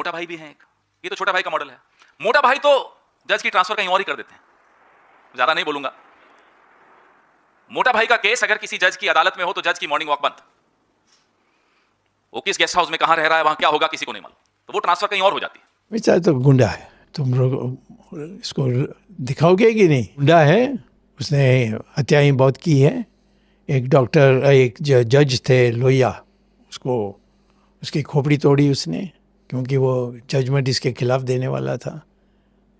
मोटा भाई भी है एक, ये तो छोटा भाई का मॉडल है। मोटा भाई तो जज की ट्रांसफर कहीं और ही कर देते हैं, ज्यादा नहीं बोलूंगा। मोटा भाई का केस अगर किसी जज की अदालत में हो तो जज की मॉर्निंग वॉक बंद। वो किस गेस्ट हाउस में कहां रह रहा है, वहां क्या होगा, किसी को नहीं मालूम, तो वो ट्रांसफर कहीं और हो जाती है। बेचारा तो गुंडा है, तुम लोग इसको दिखाओगे कि नहीं? गुंडा है, उसने हत्याएं बहुत की है। एक डॉक्टर, एक जज थे लोहिया, उसको उसकी खोपड़ी तोड़ी उसने, क्योंकि वो जजमेंट इसके खिलाफ देने वाला था।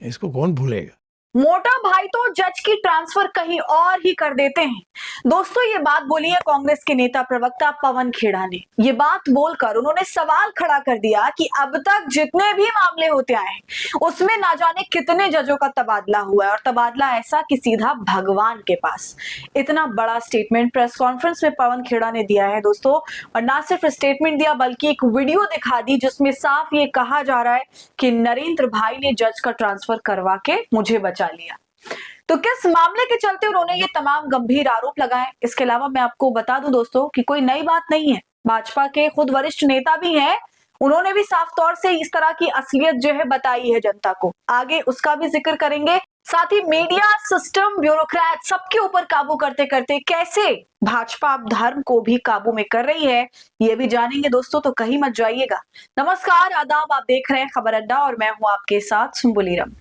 इसको कौन भूलेगा। मोटा भाई तो जज की ट्रांसफर कहीं और ही कर देते हैं। दोस्तों, ये बात बोली है कांग्रेस के नेता प्रवक्ता पवन खेड़ा ने। ये बात बोलकर उन्होंने सवाल खड़ा कर दिया कि अब तक जितने भी मामले होते आए हैं उसमें ना जाने कितने जजों का तबादला हुआ है, और तबादला ऐसा कि सीधा भगवान के पास। इतना बड़ा स्टेटमेंट प्रेस कॉन्फ्रेंस में पवन खेड़ा ने दिया है दोस्तों, और ना सिर्फ स्टेटमेंट दिया बल्कि एक वीडियो दिखा दी जिसमें साफ ये कहा जा रहा है कि नरेंद्र भाई ने जज का ट्रांसफर करवा के मुझे बचा लिया। तो किस मामले के चलते उन्होंने ये तमाम गंभीर आरोप लगाए, इसके अलावा मैं आपको बता दूं दोस्तों कि कोई नई बात नहीं है। भाजपा के खुद वरिष्ठ नेता भी हैं, उन्होंने भी साफ तौर से इस तरह की असलियत जो है बताई है जनता को। आगे उसका भी जिक्र करेंगे। साथ ही मीडिया, सिस्टम, ब्यूरोक्रेट सबके ऊपर काबू करते करते कैसे भाजपा अब धर्म को भी काबू में कर रही है, ये भी जानेंगे दोस्तों, तो कहीं मत जाइएगा। नमस्कार, आदाब, आप देख रहे हैं खबर अड्डा और मैं हूं आपके साथ सुम्बुलीरम।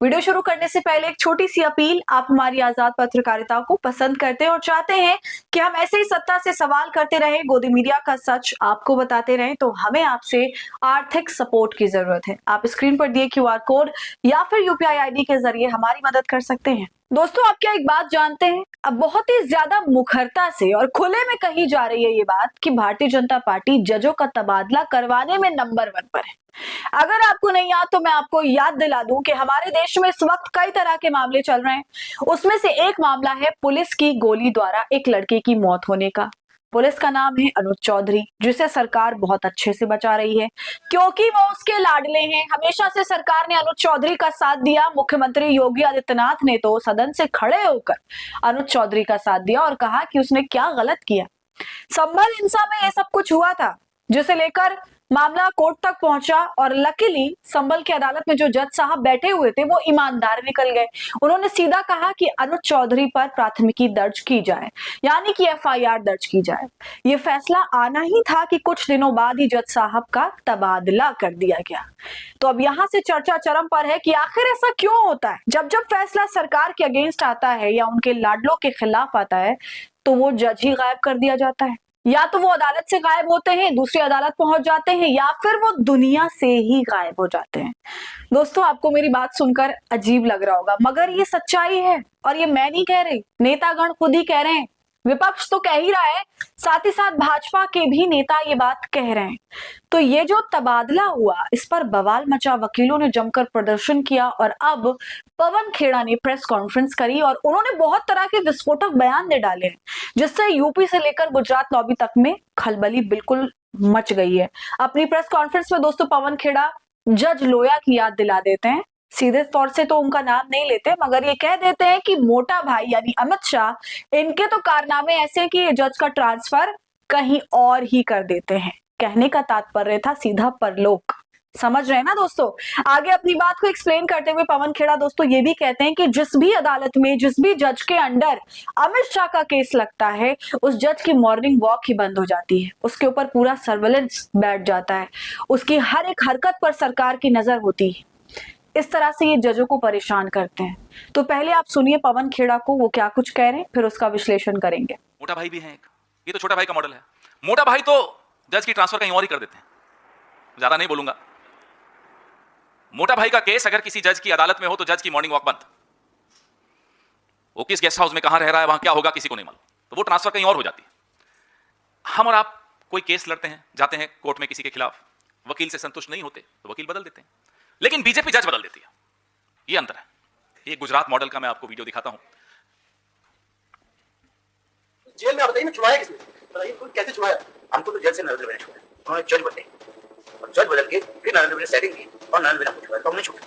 वीडियो शुरू करने से पहले एक छोटी सी अपील, आप हमारी आजाद पत्रकारिता को पसंद करते हैं और चाहते हैं कि हम ऐसे ही सत्ता से सवाल करते रहे, गोदी मीडिया का सच आपको बताते रहे, तो हमें आपसे आर्थिक सपोर्ट की जरूरत है। आप स्क्रीन पर दिए QR कोड या फिर UPI ID के जरिए हमारी मदद कर सकते हैं। दोस्तों, आप क्या एक बात जानते हैं? अब बहुत ही ज्यादा मुखरता से और खुले में कही जा रही है ये बात कि भारतीय जनता पार्टी जजों का तबादला करवाने में नंबर 1 पर है। अगर आपको नहीं याद तो मैं आपको याद दिला दूं कि हमारे देश में इस वक्त कई तरह के मामले चल रहे हैं। उसमें से एक मामला है पुलिस की गोली द्वारा एक लड़के की मौत होने का। पुलिस का नाम है अनुज चौधरी, जिसे सरकार बहुत अच्छे से बचा रही है क्योंकि वो उसके लाडले हैं। हमेशा से सरकार ने अनुज चौधरी का साथ दिया। मुख्यमंत्री योगी आदित्यनाथ ने तो सदन से खड़े होकर अनुज चौधरी का साथ दिया और कहा कि उसने क्या गलत किया। संभल हिंसा में यह सब कुछ हुआ था, जिसे लेकर मामला कोर्ट तक पहुंचा और लकीली संभल की अदालत में जो जज साहब बैठे हुए थे वो ईमानदार निकल गए। उन्होंने सीधा कहा कि अनुज चौधरी पर प्राथमिकी दर्ज की जाए, यानी कि FIR दर्ज की जाए। ये फैसला आना ही था कि कुछ दिनों बाद ही जज साहब का तबादला कर दिया गया। तो अब यहाँ से चर्चा चरम पर है कि आखिर ऐसा क्यों होता है। जब जब फैसला सरकार के अगेंस्ट आता है या उनके लाडलों के खिलाफ आता है तो वो जज ही गायब कर दिया जाता है। या तो वो अदालत से गायब होते हैं, दूसरी अदालत पहुंच जाते हैं, या फिर वो दुनिया से ही गायब हो जाते हैं। दोस्तों, आपको मेरी बात सुनकर अजीब लग रहा होगा, मगर ये सच्चाई है और ये मैं नहीं कह रही, नेतागण खुद ही कह रहे हैं। विपक्ष तो कह ही रहा है, साथ ही साथ भाजपा के भी नेता ये बात कह रहे हैं। तो ये जो तबादला हुआ, इस पर बवाल मचा, वकीलों ने जमकर प्रदर्शन किया और अब पवन खेड़ा ने प्रेस कॉन्फ्रेंस करी और उन्होंने बहुत तरह के विस्फोटक बयान दे डाले हैं, जिससे यूपी से लेकर गुजरात लॉबी तक में खलबली बिल्कुल मच गई है। अपनी प्रेस कॉन्फ्रेंस में दोस्तों पवन खेड़ा जज लोया की याद दिला देते हैं। सीधे तौर से तो उनका नाम नहीं लेते, मगर ये कह देते हैं कि मोटा भाई यानी अमित शाह, इनके तो कारनामे ऐसे हैं कि ये जज का ट्रांसफर कहीं और ही कर देते हैं। कहने का तात्पर्य था सीधा परलोक। समझ रहे हैं ना दोस्तों। आगे अपनी बात को एक्सप्लेन करते हुए पवन खेड़ा दोस्तों ये भी कहते हैं कि जिस भी अदालत में जिस भी जज के अंडर अमित शाह का केस लगता है, उस जज की मॉर्निंग वॉक ही बंद हो जाती है, उसके ऊपर पूरा सर्वेलेंस बैठ जाता है, उसकी हर एक हरकत पर सरकार की नजर होती है। इस तरह से ये जजों को परेशान करते हैं। तो पहले आप सुनिए पवन खेड़ा को, वो क्या कुछ कह रहे हैं, फिर उसका विश्लेषण करेंगे। मोटा भाई भी है एक, ये तो छोटा भाई का मॉडल है। मोटा भाई तो जज की ट्रांसफर कहीं और ही कर देते हैं, ज्यादा नहीं बोलूंगा। मोटा भाई का केस अगर किसी जज की अदालत में हो तो जज की मॉर्निंग वॉक बंद। वो किस गेस्ट हाउस में कहां रह रहा है, वहां क्या होगा, किसी को नहीं मालूम, तो वो ट्रांसफर कहीं और हो जाती है। हम और आप कोई केस लड़ते हैं, जाते हैं कोर्ट में किसी के खिलाफ, वकील से संतुष्ट नहीं होते तो वकील बदल देते हैं, लेकिन बीजेपी जज बदल देती है। ये अंतर है। ये गुजरात मॉडल का मैं आपको वीडियो दिखाता हूं। जेल में आप बताइए छुड़ाया किसने? बताइए कैसे छुड़ाया? हमको तो जेल से नरेंद्र भाई ने छुड़ाया। उन्होंने जज बदले और जज बदल के फिर नरेंद्र भाई ने सेटिंग की और नरेंद्र भाई ने छुड़ाया, तो हमने छुड़ा।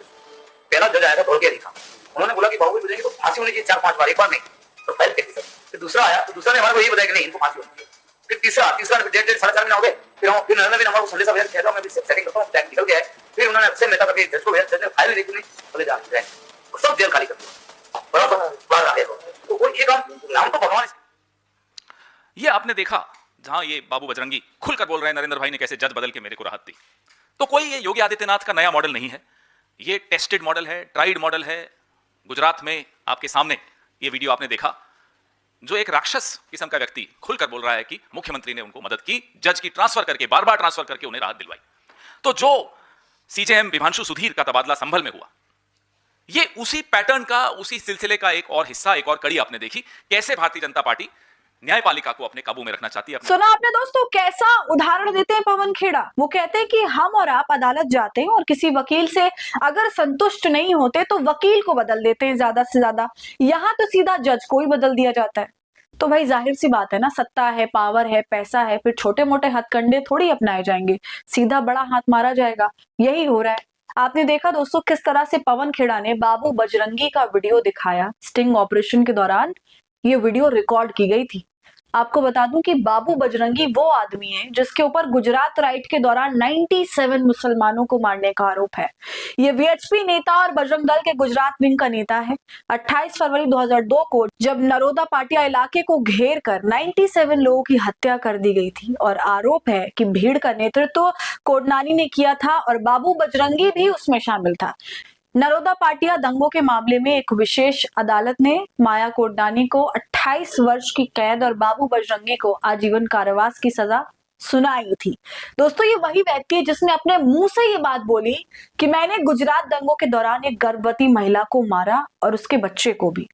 पहला जज आया था भड़के दिखा, उन्होंने बोला कि बाबू बदलेंगे तो फांसी होनी चाहिए 4-5 बार, एक बार नहीं, तो फाइल कर दी। फिर दूसरा आया तो दूसरा ने हमारे को ये बताया कि नहीं इनको फांसी होनी चाहिए। फिर तीसरा 1.5 साढ़े 4 महीने हो गए, फिर नरेंद्र भाई ने हमारे को संदेशा भेजा, मैं भी सेटिंग करता हूँ, निकल गया है। फिर से नेता करके जज को भेजा, जज ने फाइल नहीं देखी, बोले जा सब जेल खाली कर दिया, बराबर बाहर आ गए। तो वो ये काम नाम तो भगवान। ये आपने देखा जहां ये बाबू बजरंगी खुलकर बोल रहे हैं नरेंद्र भाई ने कैसे जज बदल के मेरे को राहत दी। तो कोई ये योगी आदित्यनाथ का नया मॉडल नहीं है, ये टेस्टेड मॉडल है, ट्राइड मॉडल है। गुजरात में आपके सामने ये वीडियो आपने देखा, जो एक राक्षस किस्म का व्यक्ति खुलकर बोल रहा है कि मुख्यमंत्री ने उनको मदद की, जज की ट्रांसफर करके, बार बार ट्रांसफर करके उन्हें राहत दिलवाई। तो जो सीजेएम विभांशु सुधीर का तबादला संभल में हुआ, ये उसी पैटर्न का, उसी सिलसिले का एक और हिस्सा, एक और कड़ी आपने देखी, कैसे भारतीय जनता पार्टी न्यायपालिका को अपने काबू में रखना चाहती है। सुना आपने दोस्तों, कैसा उदाहरण देते हैं पवन खेड़ा। वो कहते हैं कि हम और आप अदालत जाते हैं और किसी वकील से अगर संतुष्ट नहीं होते तो वकील को बदल देते हैं ज्यादा से ज्यादा। यहाँ तो सीधा जज को ही बदल दिया जाता है। तो भाई जाहिर सी बात है ना, सत्ता है, पावर है, पैसा है, फिर छोटे मोटे हथकंडे थोड़ी अपनाए जाएंगे, सीधा बड़ा हाथ मारा जाएगा। यही हो रहा है। आपने देखा दोस्तों किस तरह से पवन खेड़ा ने बाबू बजरंगी का वीडियो दिखाया। स्टिंग ऑपरेशन के दौरान ये वीडियो रिकॉर्ड की गई थी। आपको बता दूं कि बाबू बजरंगी वो आदमी है जिसके ऊपर गुजरात राइट के दौरान 97 मुसलमानों को मारने का आरोप है। ये वीएचपी नेता और बजरंग दल के गुजरात विंग का नेता है। 28 फरवरी 2002 को जब नरोदा पाटिया इलाके को घेर कर 97 लोगों की हत्या कर दी गई थी और आरोप है कि भीड़ का नेतृत्व कोडनानी ने किया था और बाबू बजरंगी भी उसमें शामिल था। नरोदा पाटिया दंगों के मामले में एक विशेष अदालत ने माया कोडनानी को 28 वर्ष की कैद और बाबू बजरंगी को आजीवन कारावास की सजा सुनाई थी। दोस्तों ये वही व्यक्ति है जिसने अपने मुंह से ये बात बोली कि मैंने गुजरात दंगों के दौरान एक गर्भवती महिला को मारा और उसके बच्चे को भी।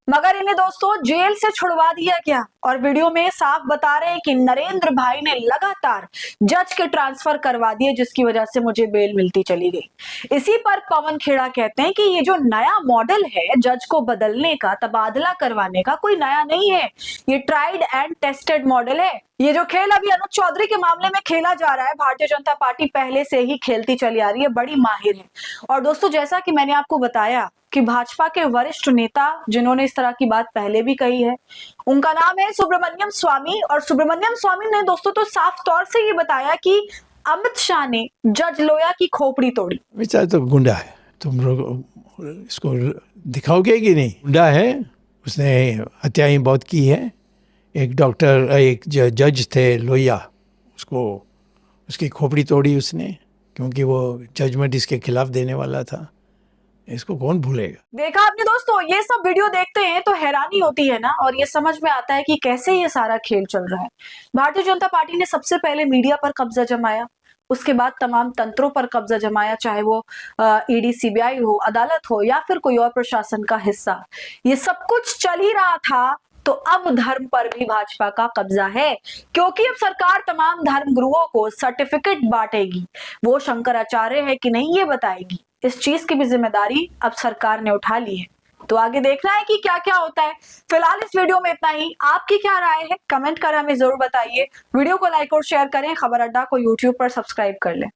मगर इन्हें दोस्तों जेल से छुड़वा दिया गया और वीडियो में साफ बता रहे हैं कि नरेंद्र भाई ने लगातार जज के ट्रांसफर करवा दिए, जिसकी वजह से मुझे बेल मिलती चली गई। इसी पर पवन खेड़ा कहते हैं कि ये जो नया मॉडल है जज को बदलने का, तबादला करवाने का, कोई नया नहीं है, ये ट्राइड एंड टेस्टेड मॉडल है। ये जो खेल अभी अनुज चौधरी के मामले में खेला जा रहा है, भारतीय जनता पार्टी पहले से ही खेलती चली आ रही है, बड़ी माहिर है। और दोस्तों जैसा कि मैंने आपको बताया कि भाजपा के वरिष्ठ नेता जिन्होंने इस तरह की बात पहले भी कही है, उनका नाम है सुब्रमण्यम स्वामी। और सुब्रमण्यम स्वामी ने दोस्तों तो साफ तौर से ये बताया कि अमित शाह ने जज लोया की खोपड़ी तोड़ी। बेचारा तो गुंडा है, तुम लोग इसको दिखाओगे कि नहीं? गुंडा है, उसने हत्याएं बहुत की है। एक डॉक्टर, एक जज थे लोहिया, उसकी खोपड़ी तोड़ी उसने, क्योंकि वो जजमेंट इसके खिलाफ देने वाला था। इसको कौन भूलेगा। देखा आपने दोस्तों, ये सब वीडियो देखते हैं तो हैरानी होती है ना, और ये समझ में आता है कि कैसे ये सारा खेल चल रहा है। भारतीय जनता पार्टी ने सबसे पहले मीडिया पर कब्जा जमाया, उसके बाद तमाम तंत्रों पर कब्जा जमाया, चाहे वो ईडी, सीबीआई हो, अदालत हो या फिर कोई और प्रशासन का हिस्सा। ये सब कुछ चल ही रहा था। तो अब धर्म पर भी भाजपा का कब्जा है, क्योंकि अब सरकार तमाम धर्म गुरुओं को सर्टिफिकेट बांटेगी। वो शंकराचार्य है कि नहीं ये बताएगी। इस चीज की भी जिम्मेदारी अब सरकार ने उठा ली है। तो आगे देखना है कि क्या क्या होता है। फिलहाल इस वीडियो में इतना ही। आपकी क्या राय है कमेंट कर हमें जरूर बताइए। वीडियो को लाइक और शेयर करें। खबर अड्डा को यूट्यूब पर सब्सक्राइब कर लें।